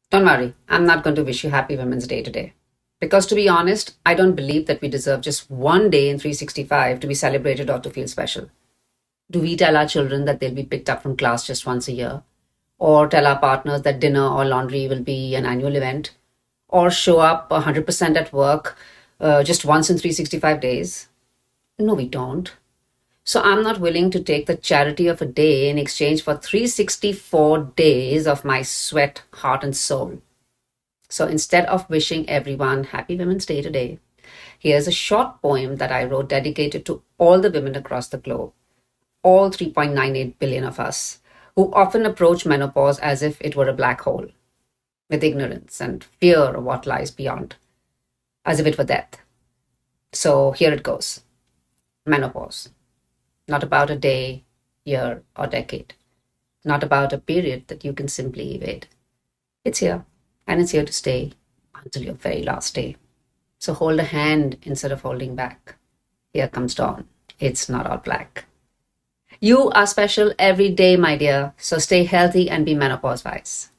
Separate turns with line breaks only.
Don't worry, I'm not going to wish you Happy Women's Day today. Because to be honest, I don't believe that we deserve just one day in 365 to be celebrated or to feel special. Do we tell our children that they'll be picked up from class just once a year? Or tell our partners that dinner or laundry will be an annual event? Or show up 100% at work just once in 365 days? No, we don't. So I'm not willing to take the charity of a day in exchange for 364 days of my sweat, heart, and soul. So instead of wishing everyone Happy Women's Day today, here's a short poem that I wrote dedicated to all the women across the globe, all 3.98 billion of us, who often approach menopause as if it were a black hole, with ignorance and fear of what lies beyond, as if it were death. So here it goes. Menopause. Not about a day, year, or decade. Not about a period that you can simply evade. It's here, and it's here to stay until your very last day. So hold a hand instead of holding back. Here comes dawn. It's not all black. You are special every day, my dear. So stay healthy and be menopause wise.